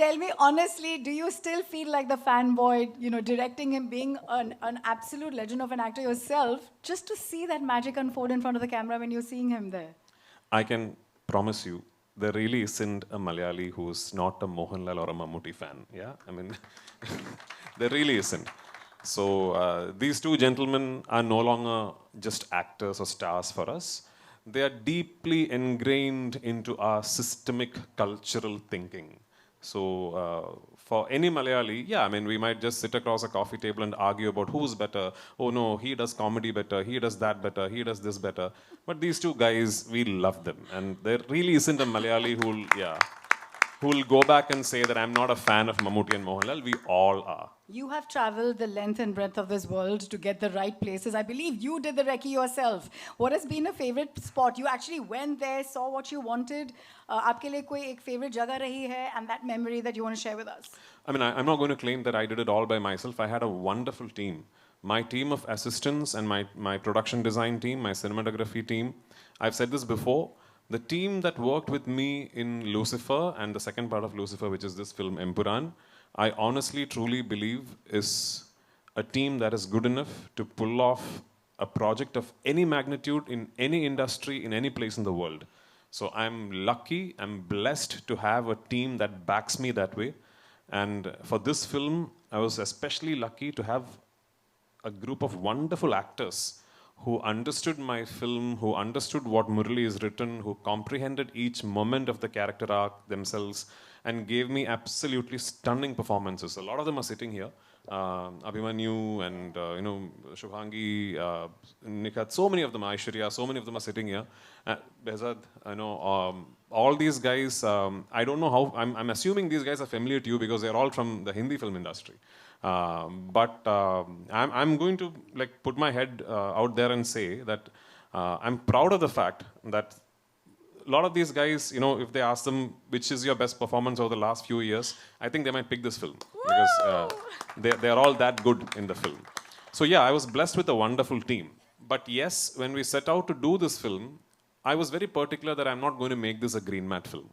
Tell me honestly, do you still feel like the fanboy, directing him, being an absolute legend of an actor yourself, just to see that magic unfold in front of the camera when you're seeing him there? I can promise you, there really isn't a Malayali who's not a Mohanlal or a Mammootty fan. Yeah, I mean, there really isn't. So these two gentlemen are no longer just actors or stars for us. They are deeply ingrained into our systemic cultural thinking. So for any Malayali, yeah, I mean, we might just sit across a coffee table and argue about who's better. Oh no, he does comedy better, he does that better, he does this better. But these two guys, we love them. And there really isn't a Malayali who'll go back and say that I'm not a fan of Mammootty and Mohanlal. We all are. You have traveled the length and breadth of this world to get the right places. I believe you did the recce yourself. What has been a favorite spot? You actually went there, saw what you wanted. आपके लिए कोई एक favorite जगह रही है, and that memory that you want to share with us? I mean, I'm not going to claim that I did it all by myself. I had a wonderful team. My team of assistants and my production design team, my cinematography team. I've said this before. The team that worked with me in Lucifer and the second part of Lucifer, which is this film, Empuran, I honestly, truly believe is a team that is good enough to pull off a project of any magnitude in any industry, in any place in the world. So I'm lucky, I'm blessed to have a team that backs me that way. And for this film, I was especially lucky to have a group of wonderful actors who understood my film, who understood what Murali is written, who comprehended each moment of the character arc themselves, and gave me absolutely stunning performances. A lot of them are sitting here. Abhimanyu and Shubhangi, Nikhat, so many of them, Aishwarya, so many of them are sitting here. Behzad, all these guys, I don't know how, I'm assuming these guys are familiar to you because they're all from the Hindi film industry. I'm going to put my head out there and say that I'm proud of the fact that a lot of these guys, if they ask them which is your best performance over the last few years, I think they might pick this film because they're all that good in the film. So yeah, I was blessed with a wonderful team. But yes, when we set out to do this film, I was very particular that I'm not going to make this a green mat film.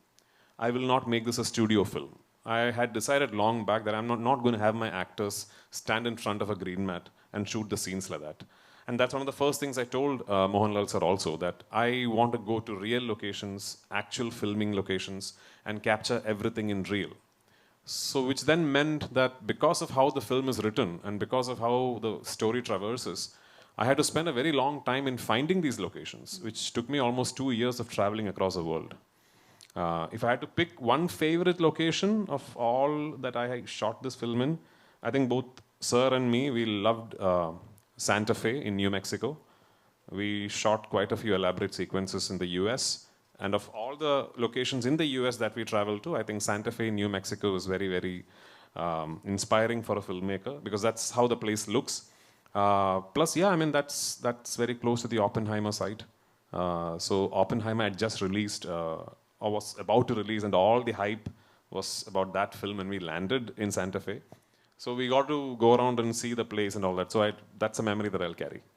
I will not make this a studio film. I had decided long back that I'm not going to have my actors stand in front of a green mat and shoot the scenes like that. And that's one of the first things I told Mohanlal sir also, that I want to go to real locations, actual filming locations, and capture everything in real. So which then meant that because of how the film is written and because of how the story traverses, I had to spend a very long time in finding these locations, which took me almost 2 years of traveling across the world. If I had to pick one favorite location of all that I shot this film in, I think both sir and me, we loved Santa Fe in New Mexico. We shot quite a few elaborate sequences in the US. And of all the locations in the US that we traveled to, I think Santa Fe in New Mexico was very, very inspiring for a filmmaker because that's how the place looks. Plus, yeah, I mean, that's very close to the Oppenheimer site. So Oppenheimer had just released, or was about to release, and all the hype was about that film when we landed in Santa Fe. So we got to go around and see the place and all that. So that's a memory that I'll carry.